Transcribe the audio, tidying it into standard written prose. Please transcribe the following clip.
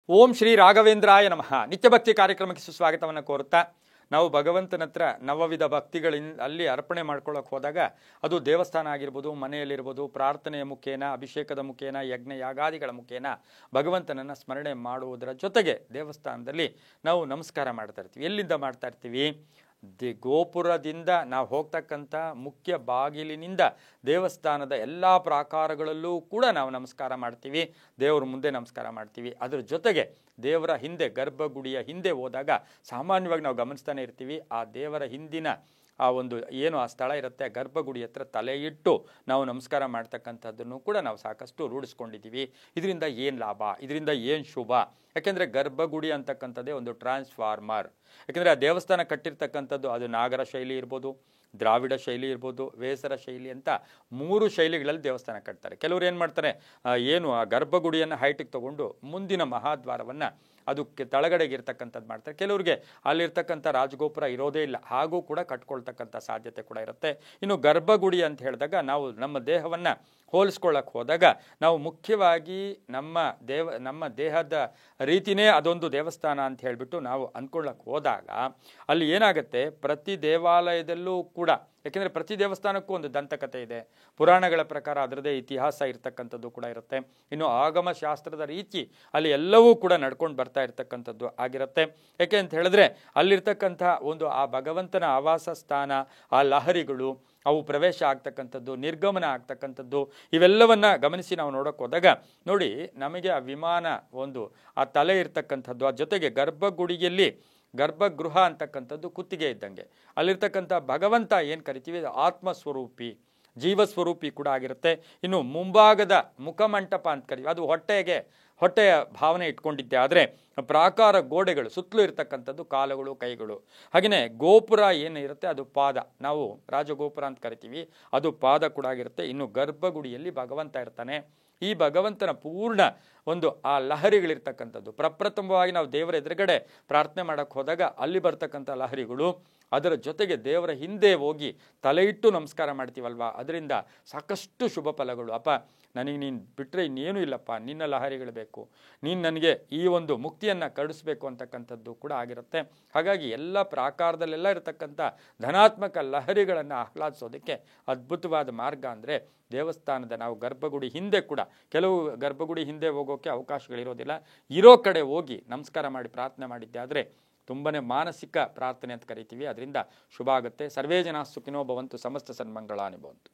ಓಂ ಶ್ರೀ ರಾಘವೇಂದ್ರಾಯ ನಮಃ. ನಿತ್ಯಭಕ್ತಿ ಕಾರ್ಯಕ್ರಮಕ್ಕೆ ಸುಸ್ವಾಗತವನ್ನು ಕೋರುತ್ತಾ ನಾವು ಭಗವಂತನ ಹತ್ರ ನವವಿಧ ಭಕ್ತಿಗಳಿಂದ ಅಲ್ಲಿ ಅರ್ಪಣೆ ಮಾಡ್ಕೊಳ್ಳೋಕೆ ಹೋದಾಗ ಅದು ದೇವಸ್ಥಾನ ಆಗಿರ್ಬೋದು, ಮನೆಯಲ್ಲಿರ್ಬೋದು, ಪ್ರಾರ್ಥನೆಯ ಮುಖೇನ, ಅಭಿಷೇಕದ ಮುಖೇನ, ಯಜ್ಞ ಯಾಗಾದಿಗಳ ಮುಖೇನ ಭಗವಂತನನ್ನು ಸ್ಮರಣೆ ಮಾಡುವುದರ ಜೊತೆಗೆ ದೇವಸ್ಥಾನದಲ್ಲಿ ನಾವು ನಮಸ್ಕಾರ ಮಾಡ್ತಾ ಇರ್ತೀವಿ. ಎಲ್ಲಿಂದ ಮಾಡ್ತಾ ಇರ್ತೀವಿ? ಗೋಪುರದಿಂದ ನಾವು ಹೋಗ್ತಕ್ಕಂಥ ಮುಖ್ಯ ಬಾಗಿಲಿನಿಂದ ದೇವಸ್ಥಾನದ ಎಲ್ಲ ಪ್ರಾಕಾರಗಳಲ್ಲೂ ಕೂಡ ನಾವು ನಮಸ್ಕಾರ ಮಾಡ್ತೀವಿ, ದೇವರ ಮುಂದೆ ನಮಸ್ಕಾರ ಮಾಡ್ತೀವಿ. ಅದರ ಜೊತೆಗೆ ದೇವರ ಹಿಂದೆ, ಗರ್ಭಗುಡಿಯ ಹಿಂದೆ ಹೋದಾಗ ಸಾಮಾನ್ಯವಾಗಿ ನಾವು ಗಮನಿಸ್ತಾನೆ ಇರ್ತೀವಿ, ಆ ದೇವರ ಹಿಂದಿನ ಆ ಒಂದು ಏನು ಆ ಸ್ಥಳ ಇರುತ್ತೆ, ಗರ್ಭಗುಡಿ ಹತ್ರ ತಲೆ ಇಟ್ಟು ನಾವು ನಮಸ್ಕಾರ ಮಾಡ್ತಕ್ಕಂಥದ್ದನ್ನು ಕೂಡ ನಾವು ಸಾಕಷ್ಟು ರೂಢಿಸ್ಕೊಂಡಿದ್ದೀವಿ. ಇದರಿಂದ ಏನು ಲಾಭ, ಇದರಿಂದ ಏನು ಶುಭ? ಯಾಕೆಂದರೆ ಗರ್ಭಗುಡಿ ಅಂತಕ್ಕಂಥದ್ದೇ ಒಂದು ಟ್ರಾನ್ಸ್ಫಾರ್ಮರ್. ಯಾಕೆಂದರೆ ಆ ದೇವಸ್ಥಾನ ಕಟ್ಟಿರ್ತಕ್ಕಂಥದ್ದು ಅದು ನಾಗರ ಶೈಲಿ ಇರ್ಬೋದು, ದ್ರಾವಿಡ ಶೈಲಿ ಇರ್ಬೋದು, ವೇಸರ ಶೈಲಿ ಅಂತ 3 ಶೈಲಿಗಳಲ್ಲಿ ದೇವಸ್ಥಾನ ಕಟ್ತಾರೆ. ಕೆಲವರು ಏನು ಮಾಡ್ತಾರೆ, ಏನು ಆ ಗರ್ಭಗುಡಿಯನ್ನು ಹೈಟಿಗೆ ತಗೊಂಡು ಮುಂದಿನ ಮಹಾದ್ವಾರವನ್ನು ಅದಕ್ಕೆ ತಳಗಡೆಗೆ ಇರ್ತಕ್ಕಂಥದ್ದು ಮಾಡ್ತಾರೆ. ಕೆಲವ್ರಿಗೆ ಅಲ್ಲಿರ್ತಕ್ಕಂಥ ರಾಜಗೋಪುರ ಇರೋದೇ ಇಲ್ಲ, ಹಾಗೂ ಕೂಡ ಕಟ್ಕೊಳ್ತಕ್ಕಂಥ ಸಾಧ್ಯತೆ ಕೂಡ ಇರುತ್ತೆ. ಇನ್ನು ಗರ್ಭಗುಡಿ ಅಂತ ಹೇಳಿದಾಗ ನಾವು ನಮ್ಮ ದೇಹವನ್ನು ಹೋಲಿಸ್ಕೊಳ್ಳೋಕೆ ಹೋದಾಗ ನಾವು ಮುಖ್ಯವಾಗಿ ನಮ್ಮ ದೇಹದ ರೀತಿಯೇ ಅದೊಂದು ದೇವಸ್ಥಾನ ಅಂತ ಹೇಳಿಬಿಟ್ಟು ನಾವು ಅಂದ್ಕೊಳ್ಳೋಕೆ ಹೋದಾಗ ಅಲ್ಲಿ ಏನಾಗುತ್ತೆ, ಪ್ರತಿ ದೇವಾಲಯದಲ್ಲೂ ಕೂಡ, ಯಾಕೆಂದರೆ ಪ್ರತಿ ದೇವಸ್ಥಾನಕ್ಕೂ ಒಂದು ದಂತಕಥೆ ಇದೆ, ಪುರಾಣಗಳ ಪ್ರಕಾರ ಅದರದೇ ಇತಿಹಾಸ ಇರ್ತಕ್ಕಂಥದ್ದು ಕೂಡ ಇರುತ್ತೆ. ಇನ್ನು ಆಗಮ ಶಾಸ್ತ್ರದ ರೀತಿ ಅಲ್ಲಿ ಎಲ್ಲವೂ ಕೂಡ ನಡ್ಕೊಂಡು ಬರ್ತಾ ಇರ್ತಕ್ಕಂಥದ್ದು ಆಗಿರುತ್ತೆ. ಯಾಕೆ ಅಂತ ಹೇಳಿದ್ರೆ ಅಲ್ಲಿರ್ತಕ್ಕಂಥ ಒಂದು ಆ ಭಗವಂತನ ಆವಾಸ ಸ್ಥಾನ, ಆ ಲಹರಿಗಳು, ಅವು ಪ್ರವೇಶ ಆಗ್ತಕ್ಕಂಥದ್ದು, ನಿರ್ಗಮನ ಆಗ್ತಕ್ಕಂಥದ್ದು, ಇವೆಲ್ಲವನ್ನ ಗಮನಿಸಿ ನಾವು ನೋಡೋಕೆ ಹೋದಾಗ ನೋಡಿ, ನಮಗೆ ಆ ವಿಮಾನ ಒಂದು ಆ ತಲೆ ಇರ್ತಕ್ಕಂಥದ್ದು, ಆ ಜೊತೆಗೆ ಗರ್ಭಗುಡಿಯಲ್ಲಿ ಗರ್ಭಗೃಹ ಅಂತಕ್ಕಂಥದ್ದು ಕುತ್ತಿಗೆ ಇದ್ದಂಗೆ, ಅಲ್ಲಿರ್ತಕ್ಕಂಥ ಭಗವಂತ ಏನು ಕರಿತೀವಿ ಆತ್ಮಸ್ವರೂಪಿ, ಜೀವಸ್ವರೂಪಿ ಕೂಡ ಆಗಿರುತ್ತೆ. ಇನ್ನು ಮುಂಭಾಗದ ಮುಖಮಂಟಪ ಅಂತ ಕರಿತೀವಿ, ಅದು ಹೊಟ್ಟೆಯ ಭಾವನೆ ಇಟ್ಕೊಂಡಿದ್ದೆ. ಆದರೆ ಪ್ರಾಕಾರ ಗೋಡೆಗಳು ಸುತ್ತಲೂ ಇರ್ತಕ್ಕಂಥದ್ದು ಕಾಲುಗಳು, ಕೈಗಳು. ಹಾಗೆಯೇ ಗೋಪುರ ಏನು ಇರುತ್ತೆ ಅದು ಪಾದ, ನಾವು ರಾಜಗೋಪುರ ಅಂತ ಕರಿತೀವಿ, ಅದು ಪಾದ ಕೂಡ ಆಗಿರುತ್ತೆ. ಇನ್ನು ಗರ್ಭಗುಡಿಯಲ್ಲಿ ಭಗವಂತ ಇರ್ತಾನೆ. ಈ ಭಗವಂತನ ಪೂರ್ಣ ಒಂದು ಆ ಲಹರಿಗಳಿರ್ತಕ್ಕಂಥದ್ದು, ಪ್ರಪ್ರಥಮವಾಗಿ ನಾವು ದೇವರ ಎದುರುಗಡೆ ಪ್ರಾರ್ಥನೆ ಮಾಡೋಕ್ಕೆ ಹೋದಾಗ ಅಲ್ಲಿ ಬರ್ತಕ್ಕಂಥ ಲಹರಿಗಳು, ಅದರ ಜೊತೆಗೆ ದೇವರ ಹಿಂದೆ ಹೋಗಿ ತಲೆ ಇಟ್ಟು ನಮಸ್ಕಾರ ಮಾಡ್ತೀವಲ್ವ, ಅದರಿಂದ ಸಾಕಷ್ಟು ಶುಭ ಫಲಗಳು. ಅಪ್ಪ, ನನಗೆ ನೀನು ಬಿಟ್ಟರೆ ಇನ್ನೇನು ಇಲ್ಲಪ್ಪ, ನಿನ್ನ ಲಹರಿಗಳು ಬೇಕು, ನೀನು ನನಗೆ ಈ ಒಂದು ಮುಕ್ತಿಯನ್ನು ಕರುಣಿಸ್ಬೇಕು ಅಂತಕ್ಕಂಥದ್ದು ಕೂಡ ಆಗಿರುತ್ತೆ. ಹಾಗಾಗಿ ಎಲ್ಲ ಪ್ರಾಕಾರದಲ್ಲೆಲ್ಲ ಇರತಕ್ಕಂಥ ಧನಾತ್ಮಕ ಲಹರಿಗಳನ್ನು ಆಹ್ಲಾದಿಸೋದಕ್ಕೆ ಅದ್ಭುತವಾದ ಮಾರ್ಗ ಅಂದರೆ ದೇವಸ್ಥಾನದ ನಾವು ಗರ್ಭಗುಡಿ ಹಿಂದೆ ಕೂಡ, ಕೆಲವು ಗರ್ಭಗುಡಿ ಹಿಂದೆ ಹೋಗೋಕ್ಕೆ ಅವಕಾಶಗಳಿರೋದಿಲ್ಲ, ಇರೋ ಕಡೆ ಹೋಗಿ ನಮಸ್ಕಾರ ಮಾಡಿ ಪ್ರಾರ್ಥನೆ ಮಾಡಿದ್ದೆ ಆದರೆ ತುಂಬನೇ ಮಾನಸಿಕ ಪ್ರಾರ್ಥನೆ ಅಂತ ಕರಿತೀವಿ, ಅದರಿಂದ ಶುಭ ಆಗುತ್ತೆ. ಸರ್ವೇ ಜನ ಸುಖಿನೋ ಭವಂತು, ಸಮಸ್ತ ಸನ್ಮಂಗಳಾನಿ ಭವಂತು.